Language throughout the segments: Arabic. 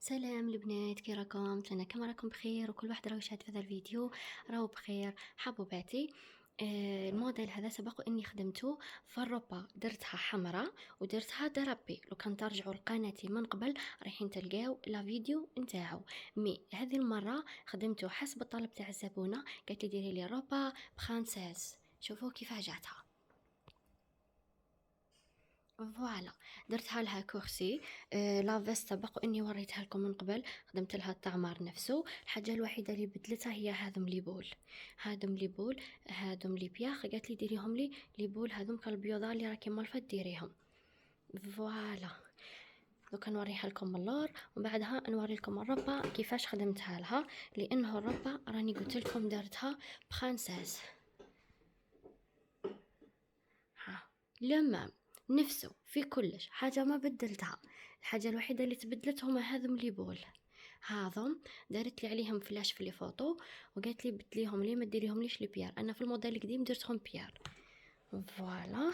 سلام البنات، كي راكم؟ نتمنى كما راكم بخير وكل واحد راه يشاهد في هذا الفيديو راهو بخير. حبوباتي، الموديل هذا سبق اني خدمته في الروبا، درتها حمراء ودرتها دربي. لو كان ترجعوا لقناتي من قبل رايحين تلقاو لا فيديو نتاعو. مي هذه المره خدمته حسب الطلب تاع الزبونه، قالت لي ديري لي روبا بخانساز. شوفوا كيف جاتها. فوالا، درتها لها كرسي. لا فيست سبق اني وريتها لكم من قبل، خدمت لها التعمار نفسه. الحاجه الوحيده اللي بدلتها هي هذم لي بول، هذم لي بياخ. قالت لي ديريهم لي بول هذم كالبيوضه اللي راكي مالفه ديريهم. فوالا، دوكا نوريها لكم اللور ومن بعدها نوري لكم الربه كيفاش خدمتها لها، لانه الربه راني قلت لكم درتها بخانساس. ها، لمام نفسه في كلش حاجة ما بدلتها. الحاجة الوحيدة اللي تبدلت هما هذم لي بول. هذم دارت لي عليهم فلاش في لي فوتو وقالت لي بدليهم لي، ما ديريهم ليش لي بيار. انا في الموديل القديم درتهم بيار. فوالا،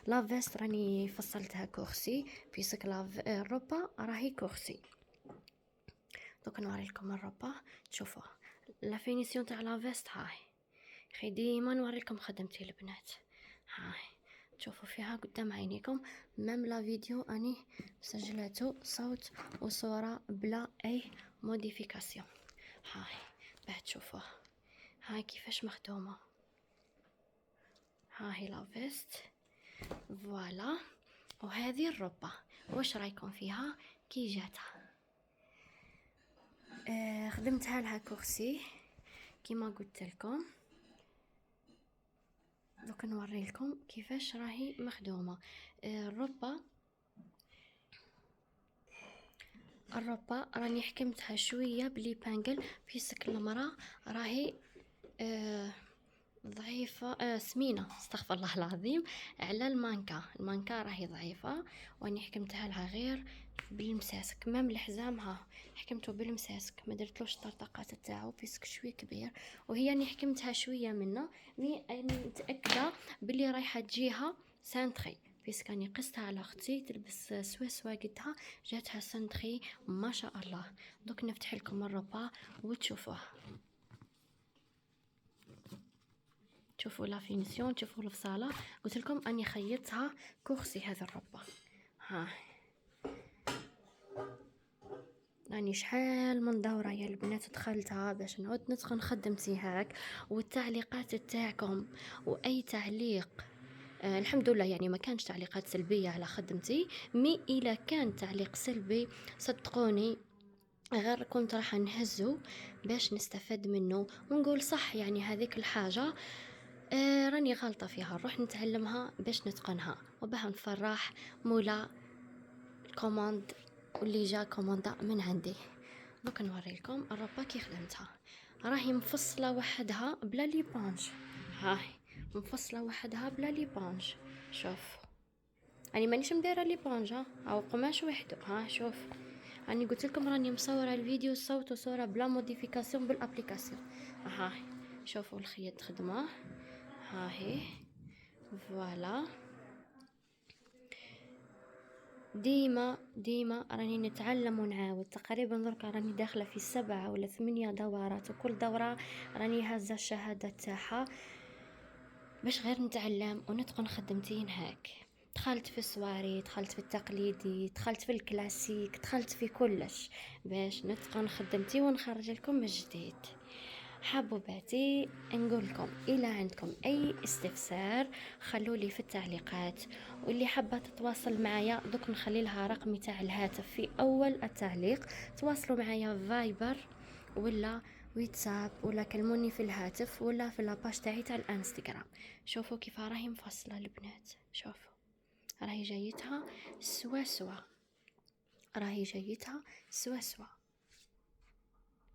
لا فيست راني فصلتها كرسي بيسك الروبا راهي كرسي. دوك نوري لكم الروبا تشوفوا لا فينيسيون تاع لا فيست. هاي خي ديما نوري لكم خدمتي البنات. هاي تشوفوا فيها قدام عينيكم. مام لا فيديو اني سجلته صوت وصورة بلا اي موديفيكاسيون. هاي بعد تشوفوا هاي كيفاش مخدومة. هاي لا فيست. فوالا، وهذه الربة واش رايكم فيها كي جاتها؟ خدمتها لها كرسي كيما قلت لكم. دوك نوري لكم كيفاش راهي مخدومه. الربا راني حكمتها شويه بلي بانجل بيسك المراه راهي ضعيفه، سمينه، استغفر الله العظيم، على المانكا راهي ضعيفه. واني حكمتها لها غير بالمساسك. مام الحزام ها حكمته بالمساسك، ما درتلوش الطرطقات تاعو بيسك شويه كبير. وهي اني حكمتها شويه منه، مي اني متاكده باللي رايحه تجيها سانتري، بيسك اني قستها على اختي تلبس سوا قدها، جاتها سانتري ما شاء الله. دوك نفتح لكم الربا وتشوفوه. تشوفوا لا فينيسيون، تشوفوا الفصاله. قلت لكم اني خيطتها كرسي هذا الربا. ها راني شحال من دوره يا البنات دخلتها باش نعود نتقن خدمتي هاك. والتعليقات تاعكم واي تعليق، الحمد لله يعني ما كانش تعليقات سلبيه على خدمتي. مي اذا كان تعليق سلبي صدقوني غير كنت راح نهزه باش نستفاد منه ونقول صح، يعني هذيك الحاجه راني غلطة فيها، نروح نتعلمها باش نتقنها وبها نفرح مولا الكوماند واللي جا كوماندا من عندي. دوك نوريلكم الربا كي خدمتها. راهي مفصلة وحدها بلا لي بانج. هاي مفصلة وحدها بلا لي بانج. شوف راني مانيش مدايره لي بانج او قماش وحده. ها شوف راني قلت لكم راني مصوره الفيديو صوت وصوره بلا موديفيكاسيون بالابليكاسيون. هاي شوفوا الخيط خدمه. هاهي فوالا، ديما راني نتعلم ونعاود. تقريبا دركا راني داخله في 7 ولا 8 دورات، وكل دوره راني هازه الشهاده تاعها باش غير نتعلم ونتقن خدمتي هاك. دخلت في السواري، دخلت في التقليدي، دخلت في الكلاسيك، دخلت في كلش باش نتقن خدمتي ونخرج لكم من جديد. حبوباتي نقول لكم إلى عندكم أي استفسار خلولي في التعليقات، واللي حابة تتواصل معايا دوك نخلي لها رقمي تاع الهاتف في أول التعليق. تواصلوا معايا فايبر ولا واتساب ولا كلموني في الهاتف ولا في لاباج تاعي تاع الانستغرام. شوفوا كيف راهي مفصلة البنات، شوفوا راهي جايتها سوا سوا، راهي جايتها سوا سوا.